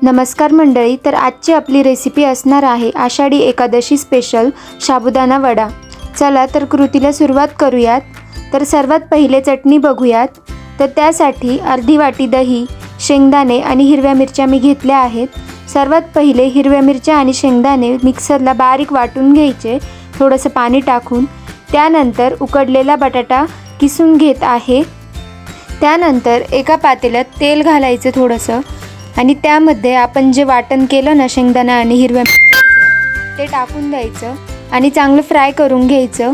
नमस्कार मंडळी, तर आजची आपली रेसिपी असणार आहे आषाढी एकादशी स्पेशल साबुदाणा वडा। चला तर कृतीला सुरुवात करूयात। तर सर्वात पहिले चटणी बघूयात। तर त्यासाठी अर्धी वाटी दही, शेंगदाणे आणि हिरव्या मिरच्या मी घेतल्या आहेत। सर्वात पहिले हिरव्या मिरच्या आणि शेंगदाणे मिक्सरला बारीक वाटून घ्यायचे थोडंसं पाणी टाकून। त्यानंतर उकडलेला बटाटा किसून घेत आहे। त्यानंतर एका पातेल्यात तेल घालायचं थोडंसं आणि त्यामध्ये आपण जे वाटण केलं ना शेंगदाणा आणि हिरव्या मिरच्याचं ते टाकून द्यायचं आणि चांगलं फ्राय करून घ्यायचं।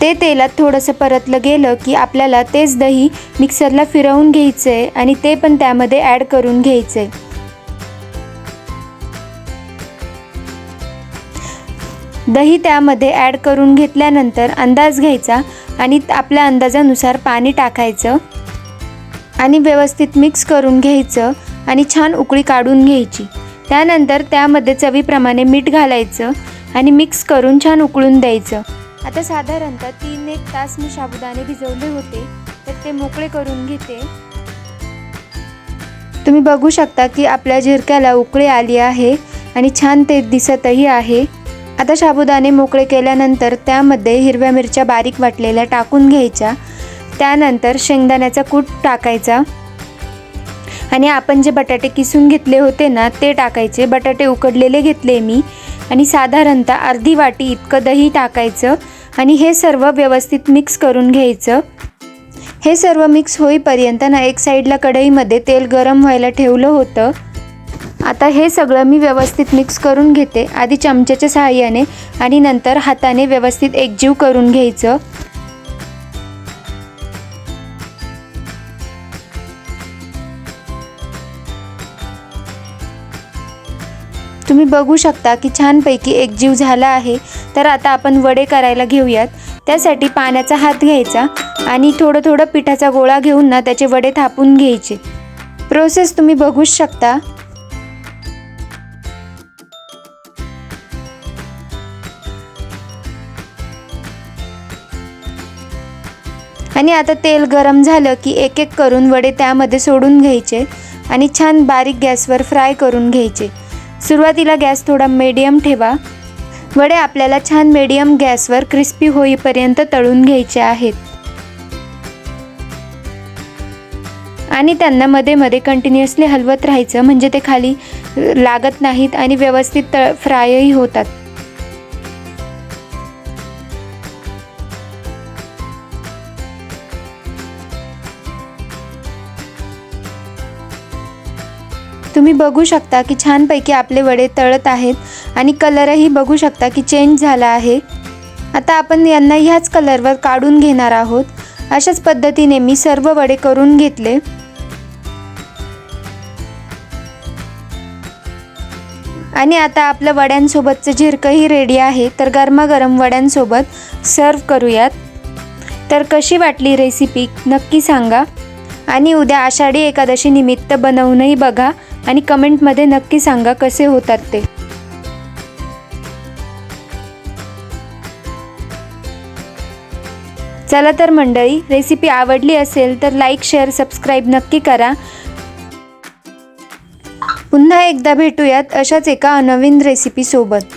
ते तेलात थोडंसं परतलं गेलं की आपल्याला तेच दही मिक्सरला फिरवून घ्यायचं आहे आणि ते पण त्यामध्ये ॲड करून घ्यायचं आहे। दही त्यामध्ये ॲड करून घेतल्यानंतर अंदाज घ्यायचा आणि आपल्या अंदाजानुसार पाणी टाकायचं आणि व्यवस्थित मिक्स करून घ्यायचं आणि छान उकळी काढून घ्यायची। त्यानंतर त्यामध्ये चवीप्रमाणे मीठ घालायचं आणि मिक्स करून छान उकळून द्यायचं। आता साधारणतः 3-1 तास मी साबुदाणे भिजवले होते, तर ते मोकळे करून घेते। तुम्ही बघू शकता की आपल्या झिरक्याला उकळी आली आहे आणि छान ते दिसतही आहे। आता साबुदाणे मोकळे केल्यानंतर त्यामध्ये हिरव्या मिरच्या बारीक वाटलेल्या टाकून घ्यायच्या। त्यानंतर शेंगदाण्याचा कूट टाकायचा आणि आपण जे बटाटे किसून घेतले होते ना ते टाकायचे। बटाटे उकडलेले घेतले मी आणि साधारणतः अर्धी वाटी इतकं दही टाकायचं आणि हे सर्व व्यवस्थित मिक्स करून घ्यायचं। हे सर्व मिक्स होईपर्यंत ना एक साईडला कढईमध्ये तेल गरम व्हायला ठेवलं होतं। आता हे सगळं मी व्यवस्थित मिक्स करून घेते, आधी चमच्याच्या सहाय्याने आणि नंतर हाताने व्यवस्थित एकजीव करून घ्यायचं। तुम्ही बघू शकता की छानपैकी एकजीव झाला आहे। तर आता आपण वडे करायला घेऊयात। त्यासाठी पाण्याचा हात घ्यायचा आणि थोडं थोडं पिठाचा गोळा घेऊन ना त्याचे वडे थापून घ्यायचे। प्रोसेस तुम्ही बघूच शकता। आणि आता तेल गरम झालं की एक एक करून वडे त्यामध्ये सोडून घ्यायचे आणि छान बारीक गॅसवर फ्राय करून घ्यायचे। सुरुवातीला गॅस थोडा मीडियम ठेवा। वडे आपल्याला छान मीडियम गॅसवर क्रिस्पी होईपर्यंत तळून घ्यायचे आहेत आणि त्यांना मध्ये मध्ये कंटिन्युअसली हलवत राहायचं, म्हणजे ते खाली लागत नाहीत आणि व्यवस्थित फ्रायही होतात। तुम्ही बघू शकता की छानपैकी आपले वडे तळत आहेत आणि कलरही बघू शकता की चेंज झाला आहे। आता आपण यांना ह्याच कलरवर काढून घेणार आहोत। अशाच पद्धतीने मी सर्व वडे करून घेतले आणि आता आपलं वड्यांसोबतचं झिरकंही रेडी आहे। तर गरमागरम वड्यांसोबत सर्व करूयात। तर कशी वाटली रेसिपी नक्की सांगा आणि उद्या आषाढी एकादशी निमित्त बनवूनही बघा आणि कमेंटमध्ये नक्की सांगा कसे होतात ते। चला तर मंडळी, रेसिपी आवडली असेल तर लाईक, शेअर, सबस्क्राईब नक्की करा। पुन्हा एकदा भेटूयात अशाच एका नवीन रेसिपी सोबत।